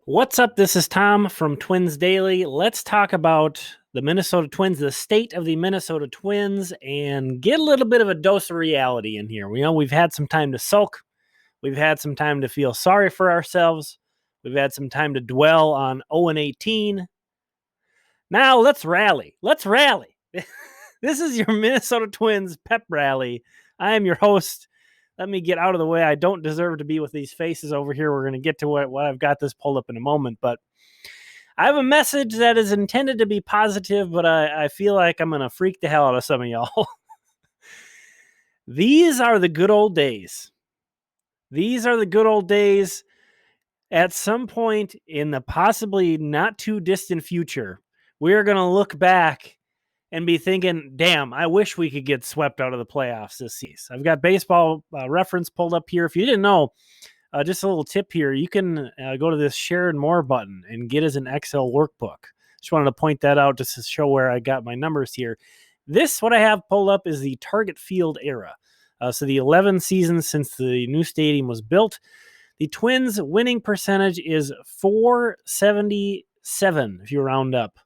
What's up? This is Tom from Twins Daily. Let's talk about the Minnesota Twins, the state of the Minnesota Twins, and get a little bit of a dose of reality in here. We've had some time to sulk. We've had some time to feel sorry for ourselves. We've had some time to dwell on 0-18. Now let's rally. Let's rally. This is your Minnesota Twins pep rally. I am your host. Let me get out of the way. I don't deserve to be with these faces over here. We're going to get to what I've got this pulled up in a moment, but I have a message that is intended to be positive, but I feel like I'm going to freak the hell out of some of y'all. These are the good old days. These are the good old days. At some point in the possibly not too distant future, we are going to look back and be thinking, damn, I wish we could get swept out of the playoffs this season. I've got baseball reference pulled up here. If you didn't know, just a little tip here, you can go to this share and more button and get as an Excel workbook. Just wanted to point that out just to show where I got my numbers here. What I have pulled up is the Target Field era. So the 11 seasons since the new stadium was built. The Twins' winning percentage is .477 if you round up.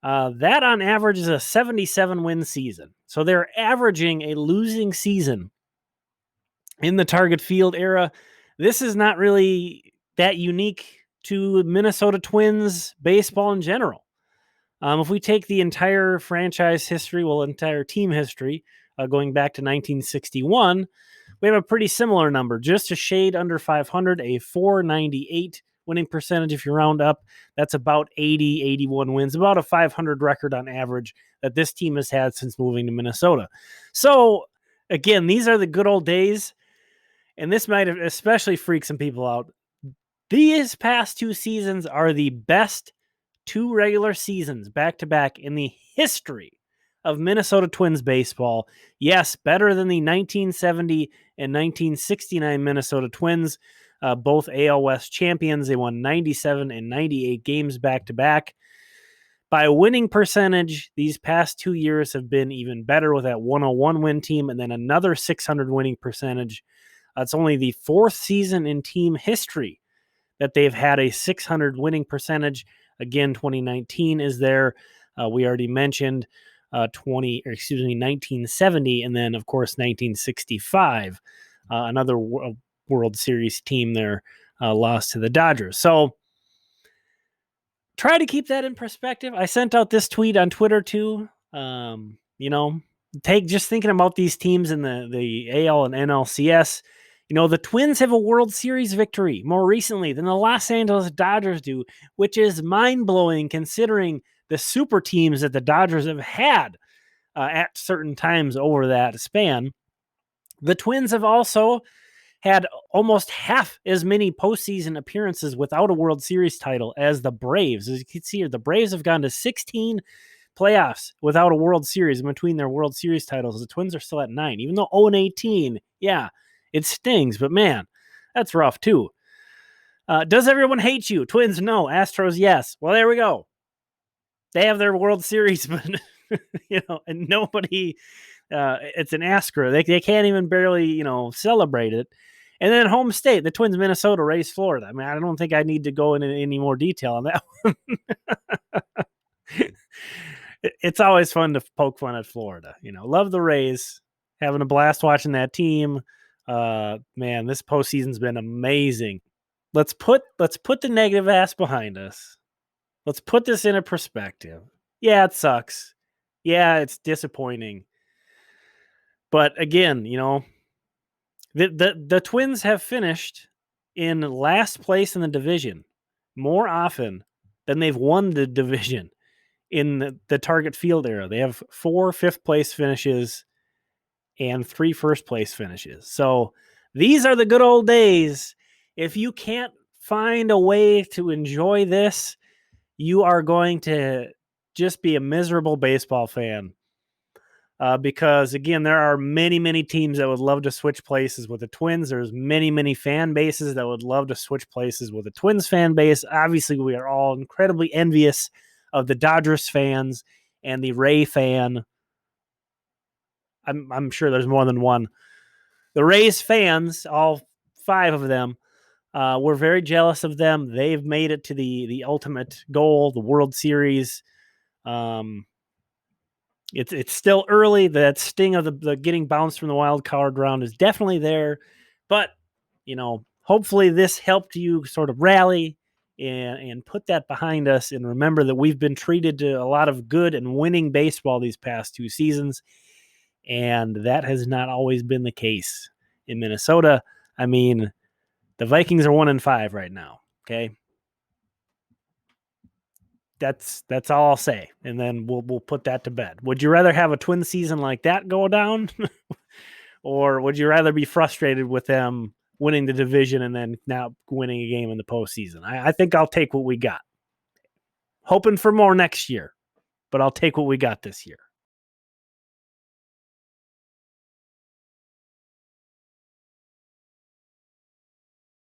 That on average is a 77 win season. So they're averaging a losing season in the Target Field era. This is not really that unique to Minnesota Twins baseball in general. If we take the entire franchise history, entire team history, going back to 1961, we have a pretty similar number, just a shade under 500, a .498 winning percentage if you round up. That's about 80, 81 wins, about a 500 record on average that this team has had since moving to Minnesota. So, again, these are the good old days, and this might especially freak some people out. These past two seasons are the best two regular seasons back-to-back in the history of Minnesota Twins baseball. Yes, better than the 1970 and 1969 Minnesota Twins, both AL West champions. They won 97 and 98 games back-to-back. By winning percentage, these past 2 years have been even better with that 101 win team and then another 600 winning percentage. It's only the fourth season in team history that they've had a 600 winning percentage. Again, 2019 is there. We already mentioned 1970, and then of course 1965, another World Series team there lost to the Dodgers. So try to keep that in perspective. I sent out this tweet on Twitter too. Just thinking about these teams in the AL and NLCS. The Twins have a World Series victory more recently than the Los Angeles Dodgers do, which is mind-blowing considering the super teams that the Dodgers have had at certain times over that span. The Twins have also had almost half as many postseason appearances without a World Series title as the Braves. As you can see here, the Braves have gone to 16 playoffs without a World Series. In between their World Series titles, the Twins are still at 9, even though 0-18, yeah, it stings, but man, that's rough too. Does everyone hate you? Twins, no. Astros, yes. Well, there we go. They have their World Series, but and nobody. It's an asterisk. They can't even barely celebrate it. And then home state, the Twins, Minnesota, raised Florida. I mean, I don't think I need to go into any more detail on that one. It's always fun to poke fun at Florida. Love the Rays. Having a blast watching that team. Man, this postseason's been amazing. Let's put the negative ass behind us. Let's put this in a perspective. Yeah, it sucks. Yeah, it's disappointing. But again, the Twins have finished in last place in the division more often than they've won the division in the Target Field era. They have 4 fifth-place finishes and 3 first-place finishes. So these are the good old days. If you can't find a way to enjoy this, you are going to just be a miserable baseball fan. Because, again, there are many, many teams that would love to switch places with the Twins. There's many, many fan bases that would love to switch places with the Twins fan base. Obviously, we are all incredibly envious of the Dodgers fans and the Ray fan. I'm sure there's more than one. The Rays fans, all 5 of them, We're very jealous of them. They've made it to the ultimate goal, the World Series. Um, it's still early. That sting of the getting bounced from the wild card round is definitely there, but hopefully this helped you sort of rally and put that behind us, and remember that we've been treated to a lot of good and winning baseball these past 2 seasons, and that has not always been the case in Minnesota. I mean, the Vikings are 1-5 right now. Okay, that's all I'll say, and then we'll put that to bed. Would you rather have a twin season like that go down, or would you rather be frustrated with them winning the division and then now winning a game in the postseason? I think I'll take what we got. Hoping for more next year, but I'll take what we got this year.